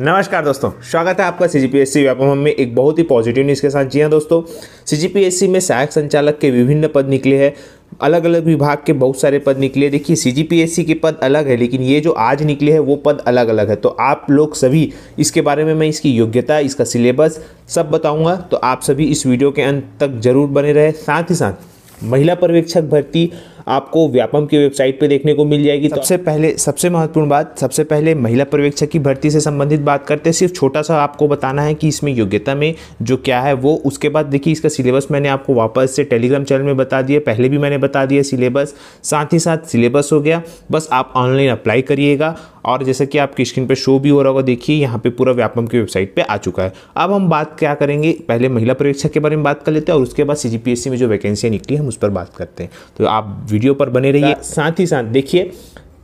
नमस्कार दोस्तों, स्वागत है आपका सीजीपीएससी व्यापम में एक बहुत ही पॉजिटिव न्यूज़ के साथ। जी हाँ दोस्तों, सीजीपीएससी में सहायक संचालक के विभिन्न पद निकले हैं। अलग अलग विभाग के बहुत सारे पद निकले। देखिए, सीजीपीएससी के पद अलग है, लेकिन ये जो आज निकले हैं वो पद अलग अलग है। तो आप लोग सभी इसके बारे में मैं इसकी योग्यता, इसका सिलेबस सब बताऊंगा, तो आप सभी इस वीडियो के अंत तक जरूर बने रहे। साथ ही साथ महिला पर्यवेक्षक भर्ती आपको व्यापम की वेबसाइट पे देखने को मिल जाएगी। सबसे महत्वपूर्ण बात, सबसे पहले महिला पर्यवेक्षक की भर्ती से संबंधित बात करते हैं। सिर्फ छोटा सा आपको बताना है कि इसमें योग्यता में जो क्या है वो। उसके बाद देखिए, इसका सिलेबस मैंने आपको वापस से टेलीग्राम चैनल में बता दिया, पहले भी मैंने बता दिया सिलेबस। साथ ही साथ सिलेबस हो गया, बस आप ऑनलाइन अप्लाई करिएगा। और जैसे कि आपकी स्क्रीन पर शो भी हो रहा होगा, देखिए यहाँ पे पूरा व्यापम की वेबसाइट पे आ चुका है। अब हम बात क्या करेंगे, पहले महिला पर्यवेक्षक के बारे में बात कर लेते हैं और उसके बाद सीजीपीएससी में जो वैकेंसियाँ निकली हम उस पर बात करते हैं। तो आप वीडियो पर बने रहिए। साथ ही साथ देखिए,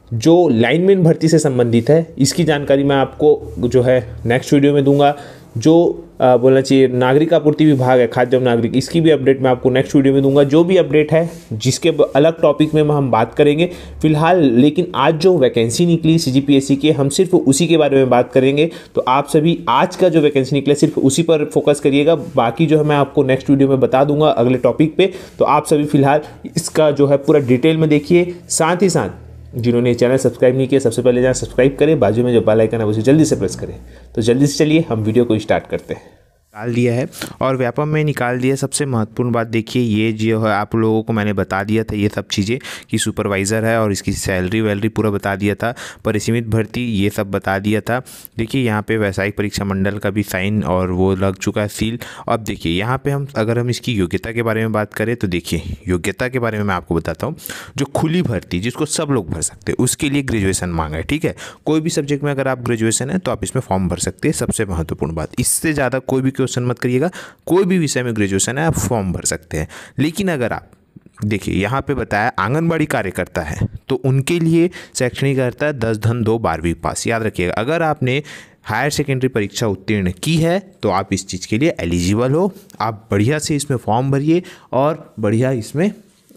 जो लाइनमैन भर्ती से संबंधित है इसकी जानकारी मैं आपको जो है नेक्स्ट वीडियो में दूंगा। जो बोलना चाहिए नागरिक आपूर्ति विभाग है, खाद्य एवं नागरिक, इसकी भी अपडेट मैं आपको नेक्स्ट वीडियो में दूंगा। जो भी अपडेट है जिसके अलग टॉपिक में हम बात करेंगे फिलहाल। लेकिन आज जो वैकेंसी निकली सीजीपीएससी के, हम सिर्फ उसी के बारे में बात करेंगे। तो आप सभी आज का जो वैकेंसी निकला सिर्फ उसी पर फोकस करिएगा। बाकी जो है मैं आपको नेक्स्ट वीडियो में बता दूंगा अगले टॉपिक पे। तो आप सभी फिलहाल इसका जो है पूरा डिटेल में देखिए। साथ ही साथ जिन्होंने चैनल सब्सक्राइब नहीं किया, सबसे पहले चैनल सब्सक्राइब करें, बाजू में जो बेल आइकन है उसे जल्दी से प्रेस करें। तो जल्दी से चलिए हम वीडियो को स्टार्ट करते हैं। निकाल दिया है और व्यापम में निकाल दिया। सबसे महत्वपूर्ण बात देखिए, ये जो है आप लोगों को मैंने बता दिया था ये सब चीज़ें कि सुपरवाइज़र है और इसकी सैलरी वैलरी पूरा बता दिया था। परिसीमित भर्ती ये सब बता दिया था। देखिए यहाँ पे वैसायिक परीक्षा मंडल का भी साइन और वो लग चुका है सील। अब देखिए यहाँ पे अगर हम इसकी योग्यता के बारे में बात करें तो देखिए, योग्यता के बारे में मैं आपको बताता हूँ। जो खुली भर्ती जिसको सब लोग भर सकते हैं उसके लिए ग्रेजुएशन मांगा है, ठीक है। कोई भी सब्जेक्ट में अगर आप ग्रेजुएशन है तो आप इसमें फॉर्म भर सकते हैं। सबसे महत्वपूर्ण बात, इससे ज़्यादा कोई भी क्वेश्चन मत करिएगा। कोई भी विषय में ग्रेजुएशन है आप फॉर्म भर सकते हैं। लेकिन अगर आप देखिए यहाँ पे बताया आंगनबाड़ी कार्यकर्ता है तो उनके लिए शैक्षणिक अर्हता है 10-2 12वीं पास। याद रखिएगा, अगर आपने हायर सेकेंडरी परीक्षा उत्तीर्ण की है तो आप इस चीज़ के लिए एलिजिबल हो। आप बढ़िया से इसमें फॉर्म भरिए और बढ़िया इसमें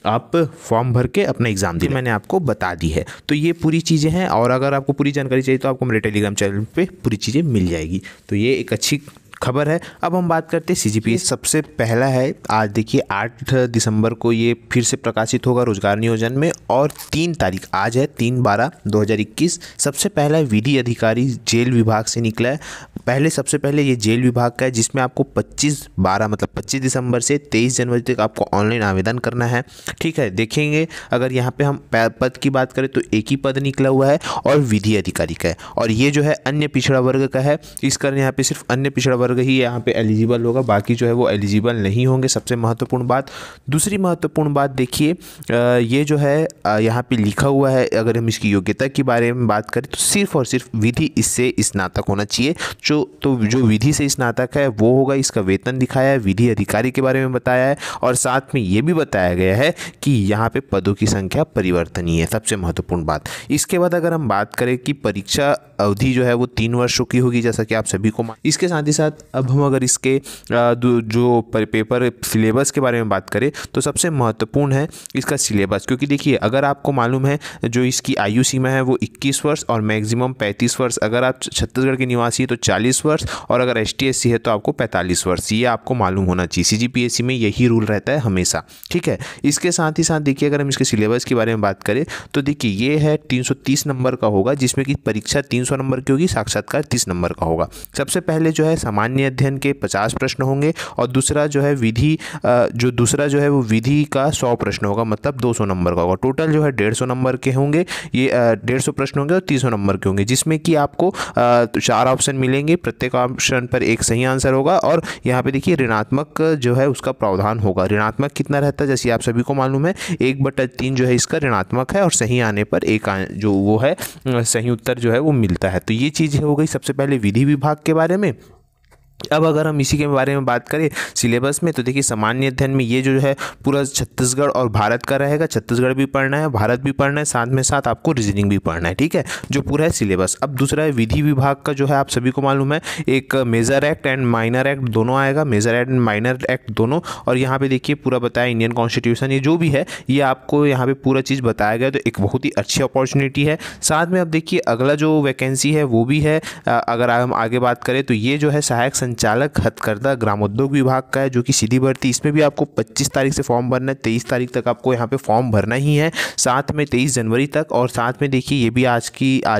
आप फॉर्म भर के अपना एग्ज़ाम दिए। मैंने आपको बता दी है। तो ये पूरी चीज़ें हैं और अगर आपको पूरी जानकारी चाहिए तो आपको मेरे टेलीग्राम चैनल पे पूरी चीज़ें मिल जाएगी। तो ये एक अच्छी खबर है। अब हम बात करते हैं सीजीपीएससी। सबसे पहला है, आज देखिए 8 दिसंबर को ये फिर से प्रकाशित होगा रोजगार नियोजन में, और 3 तारीख आज है 3/12/2021। सबसे पहला विधि अधिकारी जेल विभाग से निकला है। सबसे पहले ये जेल विभाग का है, जिसमें आपको 25/12 मतलब 25 दिसंबर से 23 जनवरी तक आपको ऑनलाइन आवेदन करना है, ठीक है। देखेंगे अगर यहाँ पे हम पद की बात करें तो एक ही पद निकला हुआ है और विधि अधिकारी का है। और ये जो है अन्य पिछड़ा वर्ग का है। इस कारण यहाँ पे सिर्फ अन्य पिछड़ा वर्ग ही यहाँ पे एलिजिबल होगा, बाकी जो है वो एलिजिबल नहीं होंगे। सबसे महत्वपूर्ण बात। दूसरी महत्वपूर्ण बात देखिए, ये जो है यहाँ पे लिखा हुआ है, अगर हम इसकी योग्यता के बारे में बात करें तो सिर्फ और सिर्फ विधि इससे स्नातक होना चाहिए। जो विधि से स्नातक है वो होगा। इसका वेतन दिखाया है, विधि अधिकारी के बारे में बताया है और साथ में ये भी बताया गया है कि यहाँ पे पदों की संख्या परिवर्तनीय है। सबसे महत्वपूर्ण बात। इसके बाद अगर हम बात करें कि परीक्षा अवधि जो है वो 3 वर्षों की होगी, जैसा कि आप सभी को। इसके साथ ही साथ अब हम अगर इसके जो पेपर सिलेबस के बारे में बात करें तो सबसे महत्वपूर्ण है इसका सिलेबस। क्योंकि देखिए, अगर आपको मालूम है जो इसकी आयु सीमा है वो 21 वर्ष और मैक्सिमम 35 वर्ष। अगर आप छत्तीसगढ़ के निवासी है तो 40 वर्ष और अगर ST/SC है तो आपको 45 वर्ष। ये आपको मालूम होना चाहिए। सीजीपीएससी में यही रूल रहता है हमेशा, ठीक है। इसके साथ ही साथ देखिए, अगर हम इसके सिलेबस के बारे में बात करें तो देखिए ये है 330 नंबर का होगा, जिसमें कि परीक्षा 300 नंबर की होगी, साक्षात्कार 30 नंबर का होगा। सबसे पहले जो है सामान्य अध्ययन के 50 प्रश्न होंगे और दूसरा जो है विधि वो विधि का 100 प्रश्न होगा, मतलब 200 नंबर का होगा। टोटल जो है 150 नंबर के होंगे। ये 150 प्रश्न होंगे और 300 नंबर के होंगे, जिसमें कि आपको 4 ऑप्शन मिलेंगे। प्रत्येक ऑप्शन पर एक सही आंसर होगा और यहाँ पे देखिए ऋणात्मक जो है उसका प्रावधान होगा। ऋणात्मक कितना रहता है, जैसे आप सभी को मालूम है 1/3 जो है इसका ऋणात्मक है और सही आने पर एक जो वो है सही उत्तर जो है वो मिलता है। तो ये चीज़ हो गई सबसे पहले विधि विभाग के बारे में। अब अगर हम इसी के बारे में बात करें सिलेबस में, तो देखिए सामान्य अध्ययन में ये जो है पूरा छत्तीसगढ़ और भारत का रहेगा। छत्तीसगढ़ भी पढ़ना है, भारत भी पढ़ना है, साथ में साथ आपको रीजनिंग भी पढ़ना है, ठीक है, जो पूरा है सिलेबस। अब दूसरा है विधि विभाग का, जो है आप सभी को मालूम है एक major act and minor act दोनों आएगा, major act and minor act दोनों। और यहाँ पे देखिए पूरा बताया इंडियन कॉन्स्टिट्यूशन, ये जो भी है ये आपको यहाँ पे पूरा चीज़ बताया गया, तो एक बहुत ही अच्छी अपॉर्चुनिटी है। साथ में अब देखिए अगला जो वैकेंसी है वो भी है, अगर हम आगे बात करें तो ये जो है सहायक संचालक हथकरघा ग्रामोद्योग विभाग का है, जो कि सीधी भर्ती। इसमें भी आपको 25 तारीख से फॉर्म भरना है, 23 तारीख तक आपको यहाँ पे फॉर्म भरना ही है, साथ में 23 जनवरी तक। और साथ में देखिए ये भी आज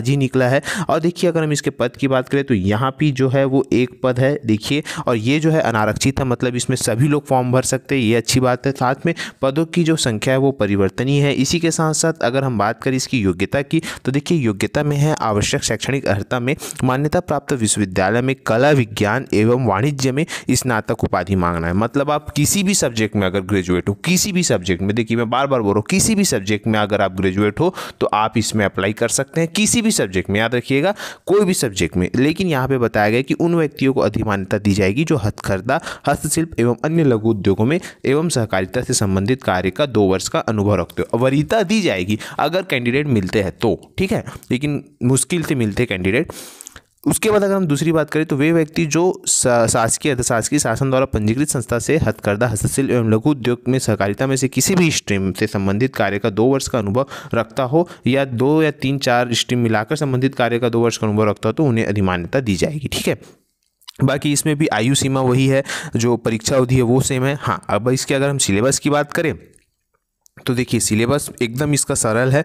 ही निकला है। और देखिए अगर हम इसके पद की बात करें तो यहाँ भी जो है वो एक पद है देखिए, और ये जो है अनारक्षित है, मतलब इसमें सभी लोग फॉर्म भर सकते हैं, ये अच्छी बात है। साथ में पदों की जो संख्या है वो परिवर्तनीय है। इसी के साथ साथ अगर हम बात करें इसकी योग्यता की, तो देखिए योग्यता में है आवश्यक शैक्षणिक अर्हता में मान्यता प्राप्त विश्वविद्यालय में कला विज्ञान एवं वाणिज्य में स्नातक उपाधि मांगना है। मतलब आप किसी भी सब्जेक्ट में अगर ग्रेजुएट हो, किसी भी सब्जेक्ट में, देखिए मैं बार बार बोल रहा हूँ, किसी भी सब्जेक्ट में अगर आप ग्रेजुएट हो तो आप इसमें अप्लाई कर सकते हैं, किसी भी सब्जेक्ट में, याद रखिएगा कोई भी सब्जेक्ट में। लेकिन यहाँ पे बताया गया कि उन व्यक्तियों को अधिमान्यता दी जाएगी जो हथकरघा, हस्तशिल्प एवं अन्य लघु उद्योगों में एवं सहकारिता से संबंधित कार्य का 2 वर्ष का अनुभव रखते हो। वरीयता दी जाएगी अगर कैंडिडेट मिलते हैं तो, ठीक है, लेकिन मुश्किल से मिलते कैंडिडेट। उसके बाद अगर हम दूसरी बात करें तो वे व्यक्ति जो शासकीय अर्धशासकीय शासन द्वारा पंजीकृत संस्था से हथकरघा, हस्तशिल्प एवं लघु उद्योग में सहकारिता में से किसी भी स्ट्रीम से संबंधित कार्य का 2 वर्ष का अनुभव रखता हो, या 2 या 3 4 स्ट्रीम मिलाकर संबंधित कार्य का 2 वर्ष का अनुभव रखता हो, तो उन्हें अधिमान्यता दी जाएगी, ठीक है। बाकी इसमें भी आयु सीमा वही है, जो परीक्षा अवधि है वो सेम है। हाँ, अब इसके अगर हम सिलेबस की बात करें तो देखिए सिलेबस एकदम इसका सरल है।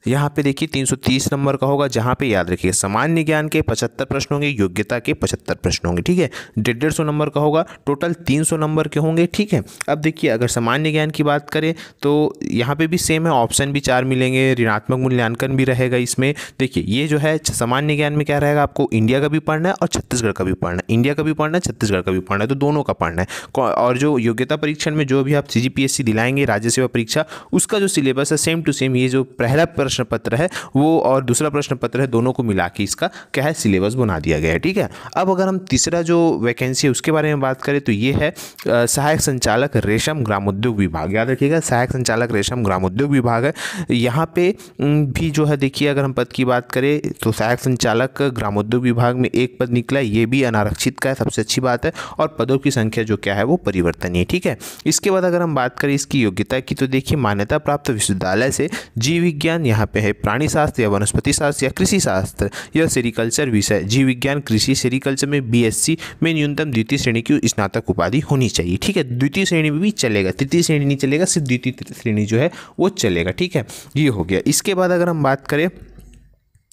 यहाँ पे देखिए 330 नंबर का होगा, जहाँ पे याद रखिए सामान्य ज्ञान के 75 प्रश्न होंगे, योग्यता के 75 प्रश्न होंगे, ठीक है। 150 नंबर का होगा, टोटल 300 नंबर के होंगे, ठीक है। अब देखिए अगर सामान्य ज्ञान की बात करें तो यहाँ पे भी सेम है, ऑप्शन भी 4 मिलेंगे, ऋणात्मक मूल्यांकन भी रहेगा इसमें। देखिए ये जो है सामान्य ज्ञान में क्या रहेगा, आपको इंडिया का भी पढ़ना है और छत्तीसगढ़ का भी पढ़ना है, इंडिया का भी पढ़ना है, छत्तीसगढ़ का भी पढ़ना है, तो दोनों का पढ़ना है। और जो योग्यता परीक्षण में जो भी आप CGPSC दिलाएंगे, राज्य सेवा परीक्षा, उसका जो सिलेबस है सेम टू सेम, ये जो पहला प्रश्न पत्र है वो और दूसरा प्रश्न पत्र है, दोनों को मिला के इसका क्या है सिलेबस बना दिया गया है, ठीक है। अब अगर हम तीसरा जो वैकेंसी है उसके बारे में बात करें तो ये है सहायक संचालक रेशम ग्रामोद्योग विभाग। याद रखिएगा सहायक संचालक रेशम ग्रामोद्योग विभाग है। यहाँ पे भी जो है देखिए अगर हम पद की बात करें तो सहायक संचालक ग्रामोद्योग विभाग में एक पद निकला है, ये भी अनारक्षित का है, सबसे अच्छी बात है। और पदों की संख्या जो क्या है वो परिवर्तनीय, ठीक है। इसके बाद अगर हम बात करें इसकी योग्यता की तो देखिए मान्यता प्राप्त विश्वविद्यालय से जीव विज्ञान, यहाँ पे है प्राणी शास्त्र या वनस्पति शास्त्र या कृषि शास्त्र या सेरिकल्चर विषय, जीव विज्ञान, कृषि, सेरिकल्चर में BSc में न्यूनतम द्वितीय श्रेणी की स्नातक उपाधि होनी चाहिए, ठीक है। द्वितीय श्रेणी में भी चलेगा, तृतीय श्रेणी नहीं चलेगा, सिर्फ द्वितीय श्रेणी जो है वो चलेगा, ठीक है। ये हो गया। इसके बाद अगर हम बात करें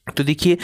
तो देखिए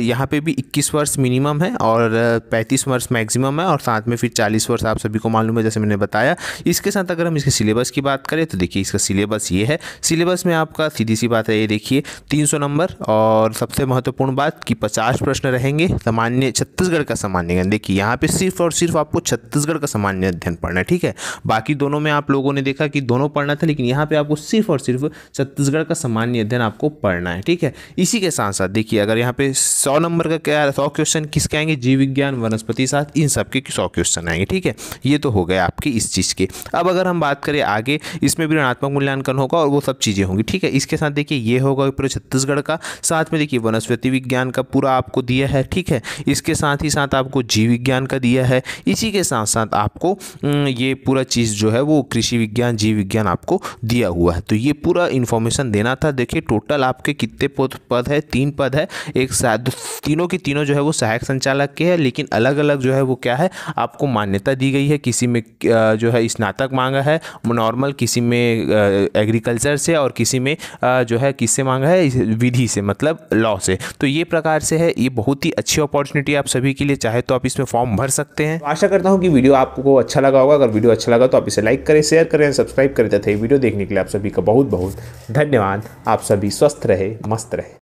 यहाँ पे भी 21 वर्ष मिनिमम है और 35 वर्ष मैक्सिमम है, और साथ में फिर 40 वर्ष आप सभी को मालूम है जैसे मैंने बताया। इसके साथ अगर हम इसके सिलेबस की बात करें तो देखिए इसका सिलेबस ये है। सिलेबस में आपका सीधी सी बात है, ये देखिए 300 नंबर, और सबसे महत्वपूर्ण बात कि 50 प्रश्न रहेंगे सामान्य छत्तीसगढ़ का सामान्य ज्ञान। देखिए यहाँ पे सिर्फ और सिर्फ आपको छत्तीसगढ़ का सामान्य अध्ययन पढ़ना है, ठीक है। बाकी दोनों में आप लोगों ने देखा कि दोनों पढ़ना था, लेकिन यहाँ पे आपको सिर्फ और सिर्फ छत्तीसगढ़ का सामान्य अध्ययन आपको पढ़ना है, ठीक है। इसी के साथ साथ देखिए अगर यहाँ पे 100 नंबर का क्या है, 100 क्वेश्चन किसके आएंगे, जीव विज्ञान, वनस्पति शास्त्र, इन सब के 100 क्वेश्चन आएंगे, ठीक है। ये तो हो गए आपकी इस चीज़ के। अब अगर हम बात करें आगे, इसमें भी ऋणात्मक मूल्यांकन होगा और वो सब चीज़ें होंगी, ठीक है। इसके साथ देखिए ये होगा पूरे छत्तीसगढ़ का, साथ में देखिए वनस्पति विज्ञान का पूरा आपको दिया है, ठीक है। इसके साथ ही साथ आपको जीव विज्ञान का दिया है। इसी के साथ साथ आपको ये पूरा चीज़ जो है वो कृषि विज्ञान, जीव विज्ञान आपको दिया हुआ है। तो ये पूरा इन्फॉर्मेशन देना था। देखिए टोटल आपके कितने पद है, 3 पद है। एक साथ तीनों की तीनों जो है वो सहायक संचालक के हैं, लेकिन अलग अलग जो है वो क्या है आपको मान्यता दी गई है। किसी में जो है स्नातक मांगा है नॉर्मल, किसी में एग्रीकल्चर से, और किसी में जो है किससे मांगा है, विधि से, मतलब लॉ से। तो ये प्रकार से है, ये बहुत ही अच्छी अपॉर्चुनिटी आप सभी के लिए, चाहे तो आप इसमें फॉर्म भर सकते हैं। आशा करता हूँ कि वीडियो आपको अच्छा लगा होगा। अगर वीडियो अच्छा लगा तो आप इसे लाइक करें, शेयर करें, सब्सक्राइब करें तथा वीडियो देखने के लिए आप सभी का बहुत बहुत धन्यवाद। आप सभी स्वस्थ रहे, मस्त रहे।